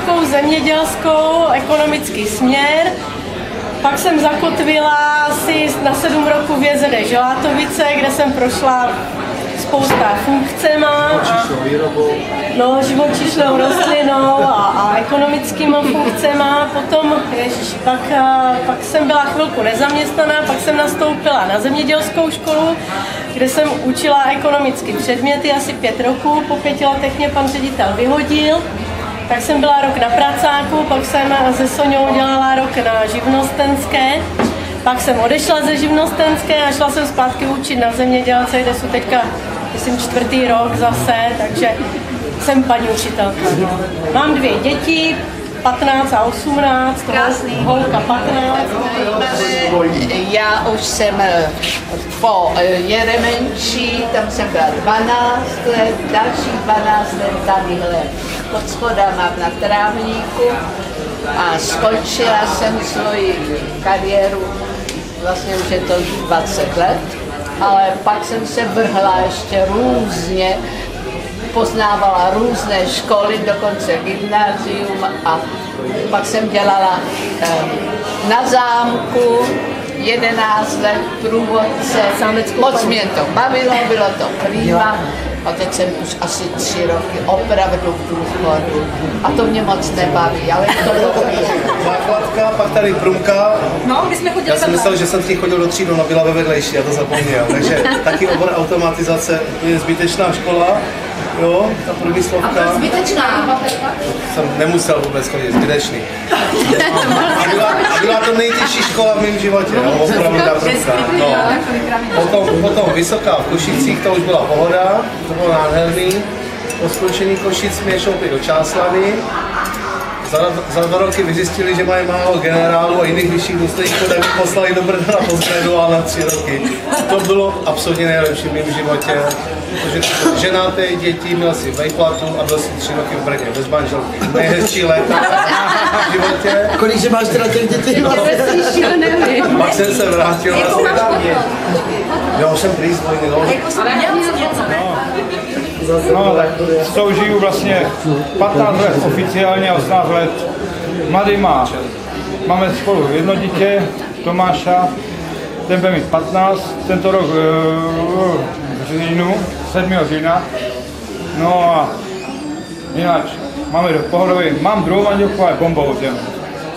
vysokou zemědělskou, ekonomický směr. Pak jsem zakotvila asi na 7 roků v Jezere Želátovice, kde jsem prošla spousta funkcema. No, živočišnou rostlinou a ekonomickýma funkcema. Potom, pak jsem byla chvilku nezaměstnaná, pak jsem nastoupila na zemědělskou školu, kde jsem učila ekonomické předměty asi 5 roků. Po 5 letech mě pan ředitel vyhodil. Tak jsem byla rok na pracáku, pak jsem se Soňou dělala rok na živnostenské. Pak jsem odešla ze živnostenské a šla jsem zpátky učit na zemědělce, kde jsou teďka, myslím, 4. rok zase, takže jsem paní učitelka. No. Mám 2 děti, 15 a 18, holka 15. Já už jsem po Jeremenči, tam jsem byla 12 let, další 12 let tadyhle pod schodama na trávníku a skončila jsem svoji kariéru, vlastně už je to 20 let, ale pak jsem se vrhla ještě různě, poznávala různé školy, dokonce gymnázium a pak jsem dělala na zámku 11 let průvodce. Moc mě to bavilo, bylo to prima. A teď jsem už asi 3 roky opravdu v důchodu. A to mě moc nebaví, ale to dobrý. Základka, pak tady průmka. No, my jsme chodili. Já jsem myslel, že jsem s ní chodil do třídu, no byla ve vedlejší, já to zapomněl. Takže taky obor automatizace, je zbytečná škola. Jo, ta průmyslovka. A zbytečná. Jsem nemusel vůbec chodit, zbytečný. A byla to nejtěžší škola v mém životě, no, opravdu ta průmka. No. Potom vysoká v Košicích, to už byla pohoda, to bylo nádherný. Po skončení Košic mě šoupli do Čáslavy. Za 2 roky vyzjistili, že mají málo generálů a jiných vyšších důstojníků, tak mě poslali do Brna na postgraduál na 3 roky. To bylo absolutně nejlepší v mém životě, protože ženaté děti, měl si vejplatu a byl si 3 roky v Brně bez manželky. Nejhezčí léta v životě. Kolik máš teda těch dětí? No. Pak jsem se vrátil vlastně. Jo, jsem prý zvojný, no. No, tak soužiju vlastně 15 let oficiálně a 18 let mladý má. Máme spolu 1 dítě, Tomáša, ten bude mít 15, tento rok v říjnu, 7. října. No a jinak, máme do pohodový, mám druhou manželku, ale bombou,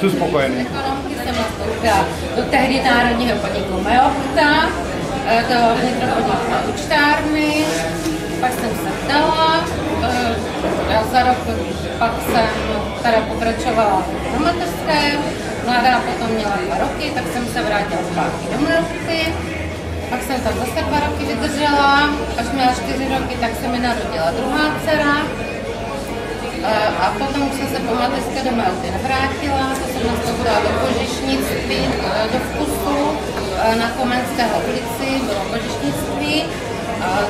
jsem spokojený. Ekonomky jsem nastoupila do tehdy národního podniku Majorita, do vnitropodniku účtárny. Pak jsem se vdala, za rok pak jsem teda pokračovala na mateřské, mladá potom měla 2 roky, tak jsem se vrátila zpátky do Majority. Pak jsem tam zase 2 roky vydržela, až měla 4 roky, tak se mi narodila druhá dcera. A potom už jsem se po mateřské do Majority nevrátila, to jsem nastoupila do kožešnictví, do vkusu, na Komenského ulici, bylo kožešnictví.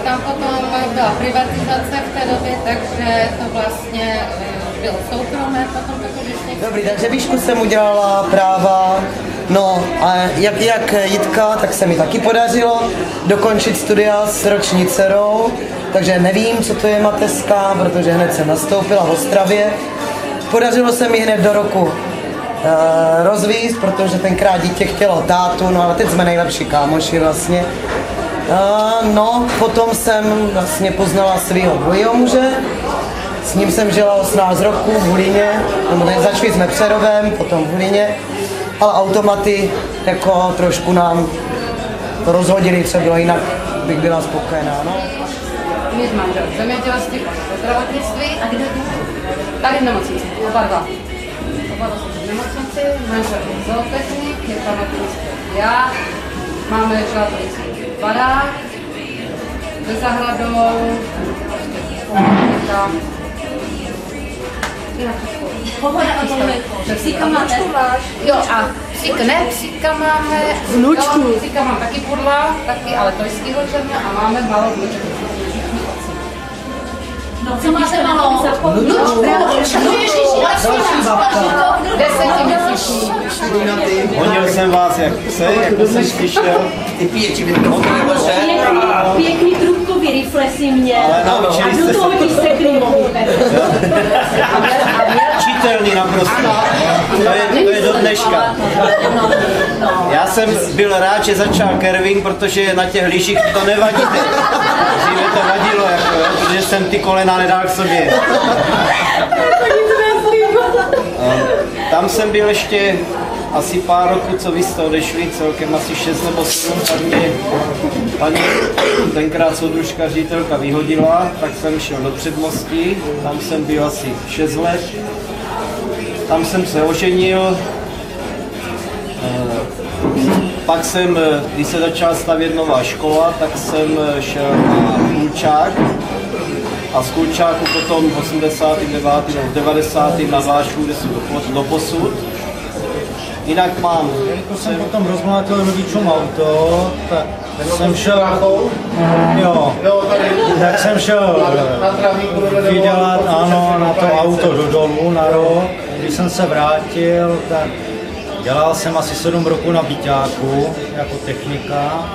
Tam potom byla privatizace v té době, takže to vlastně bylo soukromé, potom to kožešnictví. Dobrý, takže výšku jsem udělala práva, no a jak Jitka, tak se mi taky podařilo dokončit studia s roční dcerou, takže nevím, co to je mateřská, protože hned jsem nastoupila v Ostravě. Podařilo se mi hned do roku rozvízt, protože tenkrát dítě chtělo tátu, no ale teď jsme nejlepší kámoši vlastně. No, potom jsem vlastně poznala svého dvojího muže, s ním jsem žila 18 roků v Hulíně, začali jsme Přerovem, potom v Hulíně, ale automaty jako trošku nám rozhodili, co bylo, jinak bych byla spokojená, no. My jsme manžel zemědělství, zdravotnictví a kde to? Tady v nemocnici, oba dva. Oba dva jsou v nemocnici, manžel je zootechnik, je pamatující já, máme želatovický barák, se zahradou, Pohoda a volné. Psíka máte? Jo, a psíka máme. Vnučku. Jo, psíka mám taky pudla, taky, ale tojskýho černě a máme malou vnučku. No, co máte malou? Vnučku. Další babka. 10měsíční. Honil jsem vás jak pse, jako jsem špišel. Ty pěti minut, Pěkný trubkový rifle si měl. Ale naučili A do toho ti sekli mohu. Čitelný prostě. To je do dneška. Já jsem byl rád, že začal curving, protože na těch lyžích to nevadí. Dříve to vadilo, jako, jo, protože jsem ty kolena nedal k sobě. Tam jsem byl ještě asi pár roků, co vy jste odešli, celkem asi 6 nebo 7, tak mě paní tenkrát soudružka ředitelka vyhodila, tak jsem šel do Předmostí, tam jsem byl asi 6 let, tam jsem se oženil, pak jsem, když se začala stavět nová škola, tak jsem šel na Kulčák a z Kulčáku potom v 89. nebo v 90. na Vážku, kde jsem do posud. Jinak mám. Jelikož jsem potom rozmlátil rodičům auto, tak jsem šel, tak jsem šel vydělat, ano, na to auto do dolu na rok. Když jsem se vrátil, tak dělal jsem asi 7 roků na byťáku jako technika.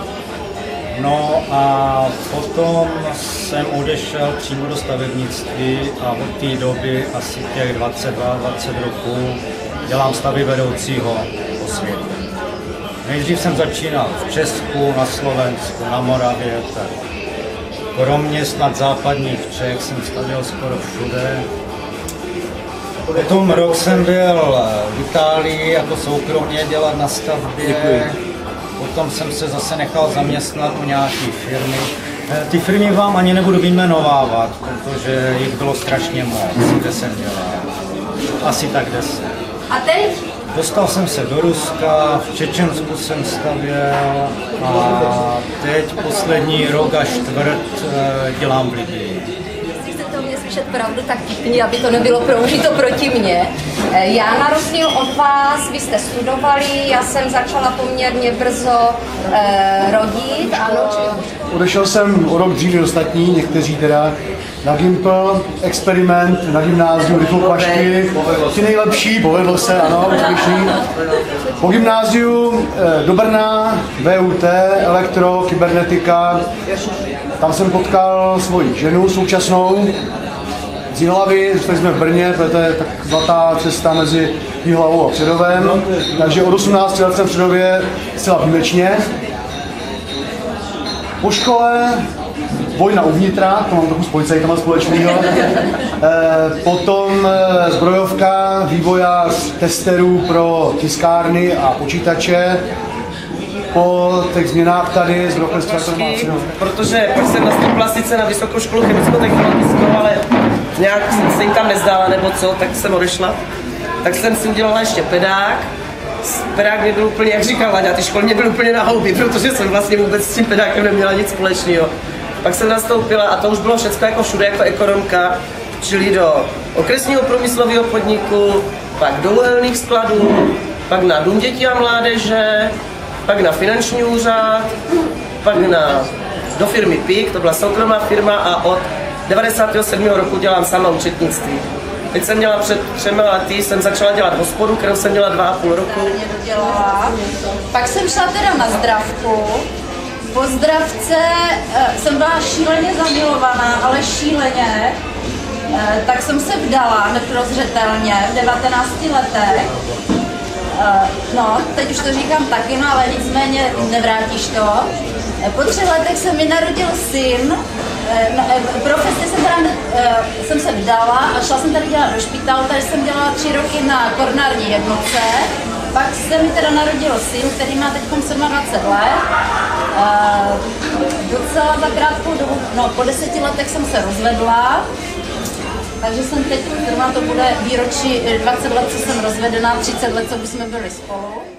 No a potom jsem odešel přímo do stavebnictví a od té doby asi těch 22-20 roků dělám stavby vedoucího po světě. Nejdřív jsem začínal v Česku, na Slovensku, na Moravě, tak kromě snad západních Čech jsem stavěl skoro všude. Potom rok jsem byl v Itálii jako soukromně dělat na stavbě. Děkuji. Potom jsem se zase nechal zaměstnat u nějaké firmy. Ty firmy vám ani nebudu vyjmenovávat, protože jich bylo strašně moc, kde jsem dělal. Asi tak 10. A teď? Dostal jsem se do Ruska, v Čečensku jsem stavěl a teď poslední rok a čtvrt dělám v Libii. Jestli chcete o mě slyšet pravdu, tak vtipně, aby to nebylo použito proti mně. Já na rozdíl od vás, vy jste studovali, já jsem začala poměrně brzo rodit, ano. Odešel jsem o rok dřív než ostatní, někteří teda, na Gimpl, experiment, na gymnáziu, rychlopašky, ti nejlepší, povedlo se, ano, úspěšný. Po gymnáziu do Brna, VUT, elektro, kybernetika, tam jsem potkal svoji ženu současnou, z Jihlavy, zůstali jsme v Brně, to je tak zlatá cesta mezi Jihlavou a Přerovem, takže od 18 let jsem v Přerově zcela výjimečně. Po škole vojna uvnitra, to mám trochu s policajtama společného. Potom zbrojovka, vývojář testerů pro tiskárny a počítače. Po těch změnách tady z roku protože pak jsem nastoupila sice na Vysokou školu chemicko-technologickou, ale nějak se jim tam nezdála nebo co, tak jsem odešla. Tak jsem si udělala ještě pedák. Pedák mě byl úplně, jak říkal Láďa, ty školy mě byly úplně na houby, protože jsem vlastně vůbec s tím pedákem neměla nic společného. Pak jsem nastoupila a to už bylo všechno jako všude, jako ekonomka, čili do okresního průmyslového podniku, pak do uhelných skladů, pak na Dům dětí a mládeže, pak na finanční úřad, pak do firmy PIK, to byla soukromá firma a od 97. roku dělám sama účetnictví. Teď jsem měla před 3 lety, jsem začala dělat hospodu, kterou jsem dělala 2,5 roku. Pak jsem šla teda na zdravku. Po zdravce jsem byla šíleně zamilovaná, ale šíleně. Tak jsem se vdala neprozřetelně v 19 letech. No, teď už to říkám taky, no, ale nicméně nevrátíš to. Po 3 letech se mi narodil syn. Profesně jsem se vdala a šla jsem tady dělat do špitálu, tady jsem dělala 3 roky na koronární jednotce. Pak se mi teda narodil syn, který má teď 27 let. Docela za krátkou dobu, no po 10 letech jsem se rozvedla. Takže jsem teď, zrovna to bude výročí 20 let, co jsem rozvedená, 30 let, co bychom byli spolu.